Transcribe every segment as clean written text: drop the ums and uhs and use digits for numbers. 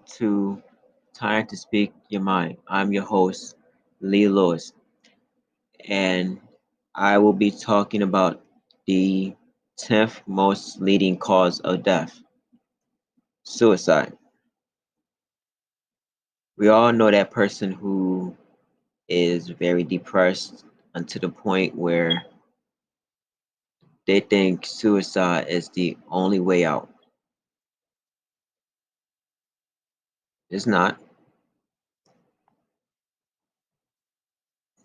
to Time to Speak Your Mind. I'm your host, Lee Lewis, and I will be talking about the 10th most leading cause of death, suicide. We all know that person who is very depressed unto the point where they think suicide is the only way out. It's not.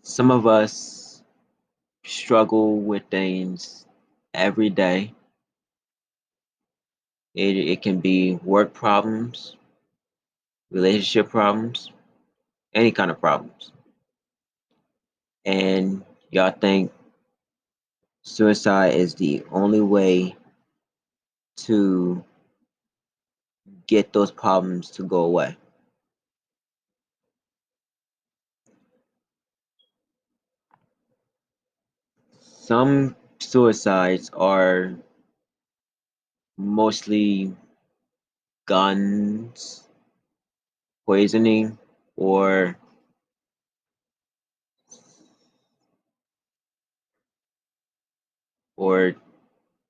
Some of us struggle with things every day. It can be work problems, relationship problems, any kind of problems. And y'all think suicide is the only way to get those problems to go away. Some suicides are mostly guns, poisoning, or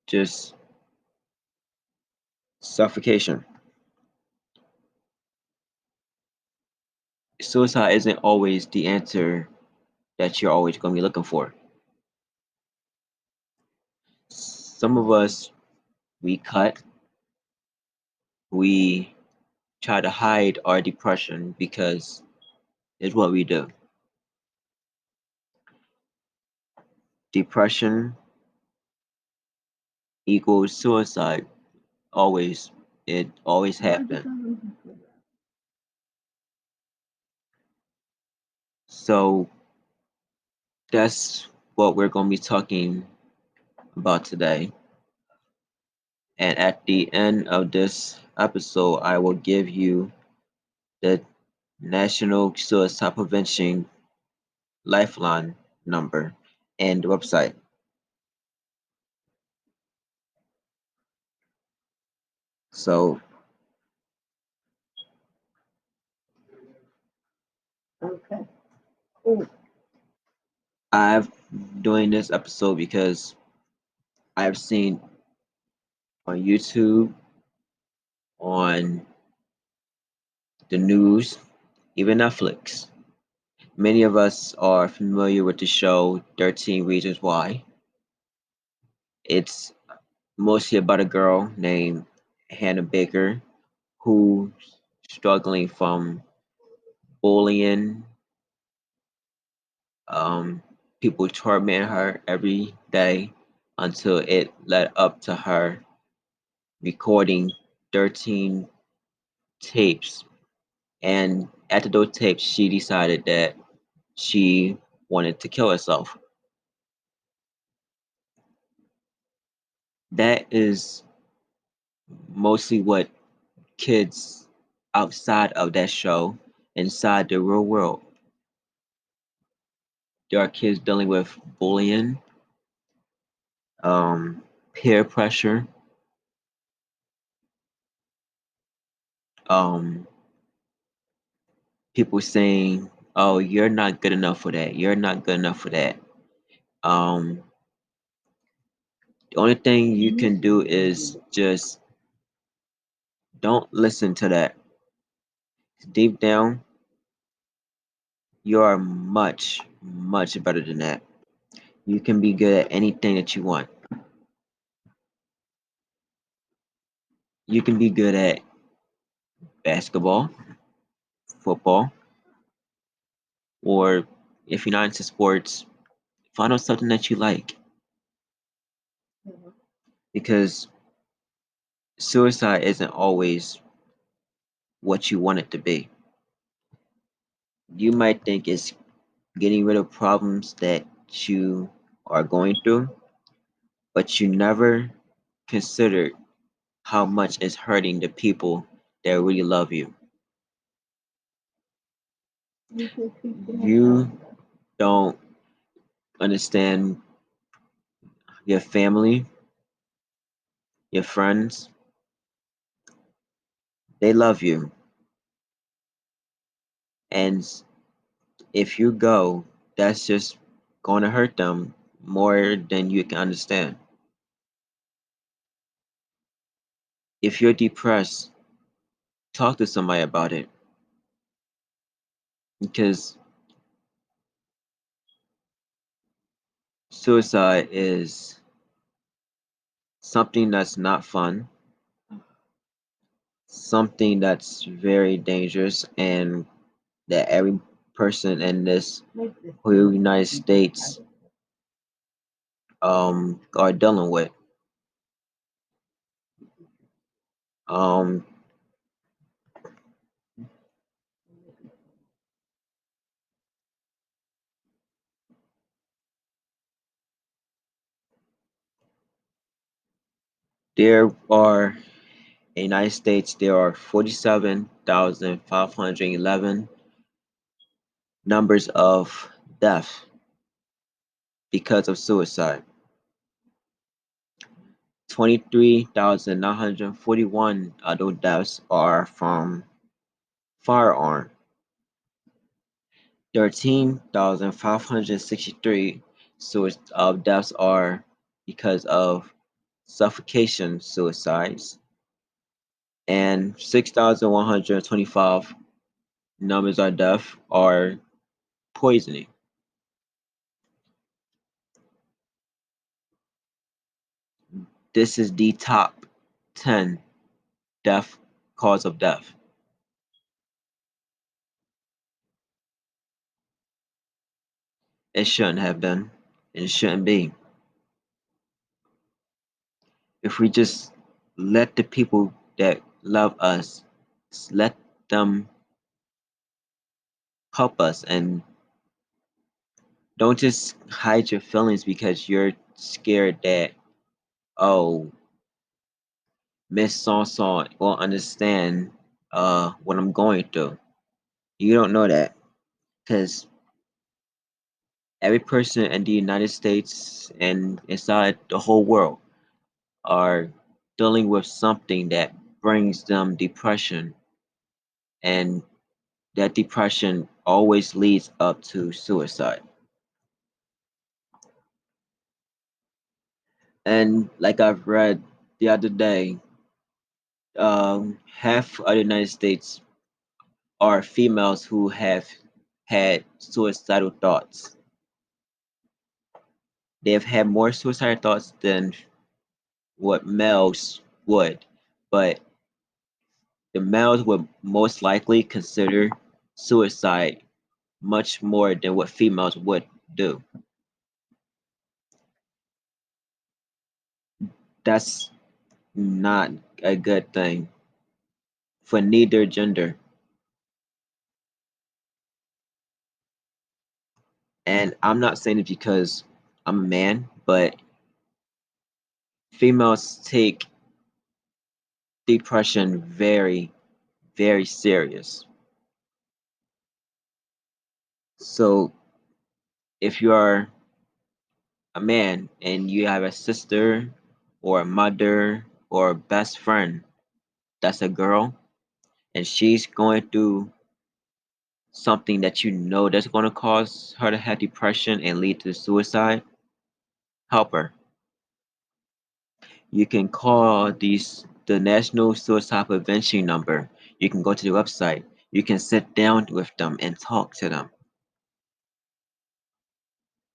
just suffocation. Suicide isn't always the answer that you're always going to be looking for. Some of us, we cut, we try to hide our depression because it's what we do. Depression equals suicide. Always. It always happened. So that's what we're going to be talking about today. And at the end of this episode, I will give you the National Suicide Prevention Lifeline number and website. So Okay, cool. I've doing this episode because I've seen on YouTube, on the news, even Netflix. Many of us are familiar with the show 13 Reasons Why. It's mostly about a girl named Hannah Baker who's struggling from bullying. Um, People torment her every day until it led up to her recording 13 tapes. And after those tapes, she decided that she wanted to kill herself. That is mostly what kids outside of that show, inside the real world, there are kids dealing with bullying, um, peer pressure, um, people saying, "Oh, you're not good enough for that. You're not good enough for that." Um, the only thing you can do is just don't listen to that. Deep down, you are much, much better than that. You can be good at anything that you want. You can be good at basketball, football, or if you're not into sports, find out something that you like. Mhm. Because suicide isn't always what you want it to be. You might think it's getting rid of problems that you are going through, but you never considered how much it's hurting the people that really love you. You don't understand your family, your friends, they love you. And if you go, that's just going to hurt them more than you can understand. If you're depressed, talk to somebody about it because suicide is something that's not fun, something that's very dangerous, and that every person in this whole United States are dealing with. Um, there are in the United States there are 47,511 numbers of death because of suicide. 23,941 adult deaths are from firearm. 13,563 deaths are because of suffocation suicides, and 6,125 numbers of death are poisoning. This is the top 10 death cause of death. It shouldn't have been, and it shouldn't be. If we just let the people that love us, let them help us, and don't just hide your feelings because you're scared that, oh, Miss So won't understand what I'm going through. You don't know that because every person in the United States and inside the whole world are dealing with something that brings them depression, and that depression always leads up to suicide. And like I've read the other day, half of the United States are females who have had suicidal thoughts. They have had more suicidal thoughts than what males would, but the males would most likely consider suicide much more than what females would do. That's not a good thing for neither gender. And I'm not saying it because I'm a man, but females take depression very, very serious. So if you are a man and you have a sister or a mother or a best friend that's a girl and she's going through something that you know that's going to cause her to have depression and lead to suicide, help her. You can call the National Suicide Prevention number. You can go to the website. You can sit down with them and talk to them.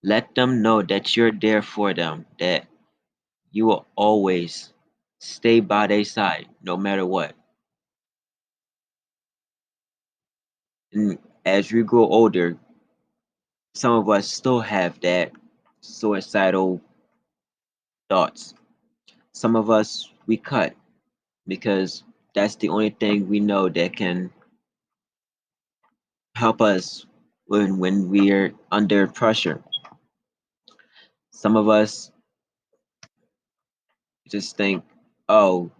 Let them know that you're there for them, that you will always stay by their side no matter what. And as we grow older, some of us still have that suicidal thoughts. Some of us we cut because that's the only thing we know that can help us when we're under pressure. Some of us just think, oh,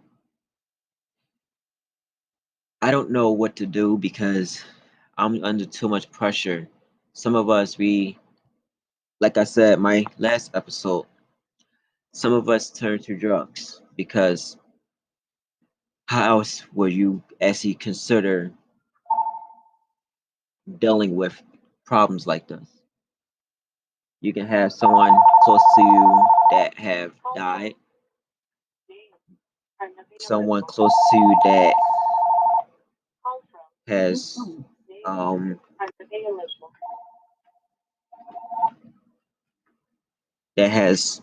I don't know what to do because I'm under too much pressure. Some of us, like I said, my last episode, some of us turn to drugs because how else would you actually consider dealing with problems like this. You can have someone close to you that have died, someone close to you has um, that has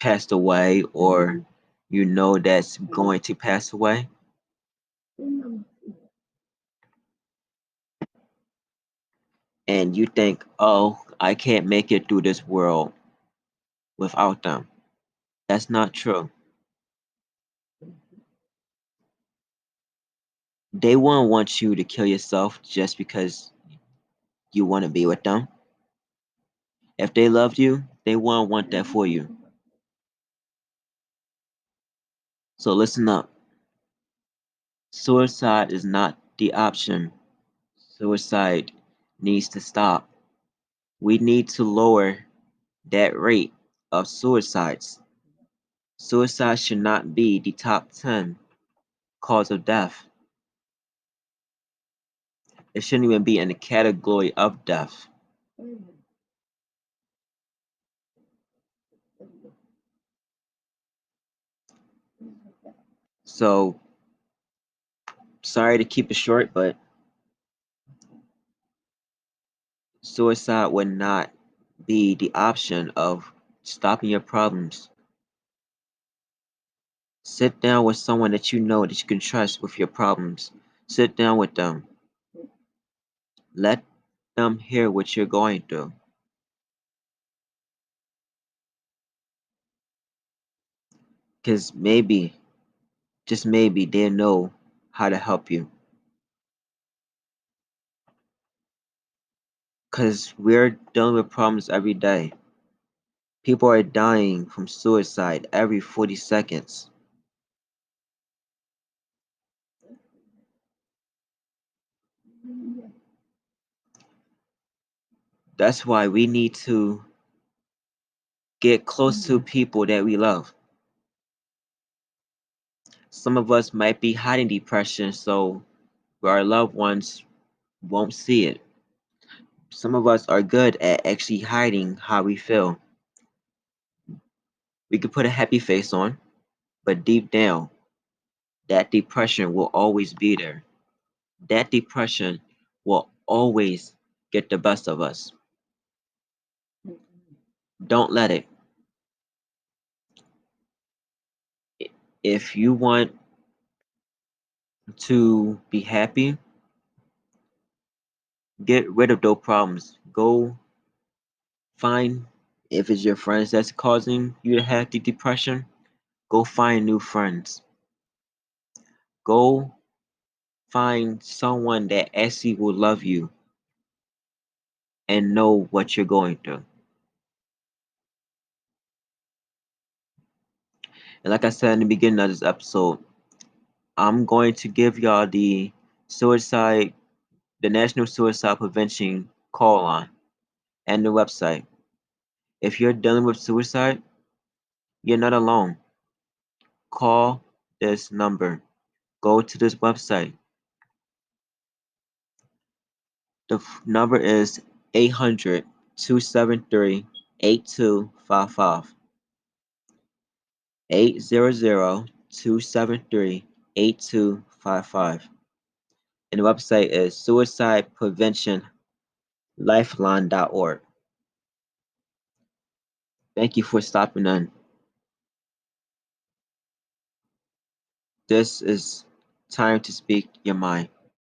passed away, or you know that's going to pass away, and you think, oh, I can't make it through this world without them. That's not true. They won't want you to kill yourself just because you want to be with them. If they loved you, they won't want that for you. So listen up. Suicide is not the option. Suicide needs to stop. We need to lower that rate of suicides. Suicide should not be the top 10 cause of death. It shouldn't even be in the category of death. So, sorry to keep it short, but suicide would not be the option of stopping your problems. Sit down with someone that you know that you can trust with your problems. Sit down with them. Let them hear what you're going through. Because maybe, just maybe, they know how to help you. Because we're dealing with problems every day. People are dying from suicide every 40 seconds. That's why we need to get close to people that we love. Some of us might be hiding depression so our loved ones won't see it. Some of us are good at actually hiding how we feel. We can put a happy face on, but deep down, that depression will always be there. That depression will always get the best of us. Don't let it. If you want to be happy, get rid of those problems. Go find, if it's your friends that's causing you to have the depression, go find new friends. Go find someone that actually will love you and know what you're going through. And like I said in the beginning of this episode, I'm going to give y'all suicide, the National Suicide Prevention call line and the website. If you're dealing with suicide, you're not alone. Call this number. Go to this website. The number is 800-273-8255. 800-273-8255. And the website is suicidepreventionlifeline.org. Thank you for stopping in. This is time to speak your mind.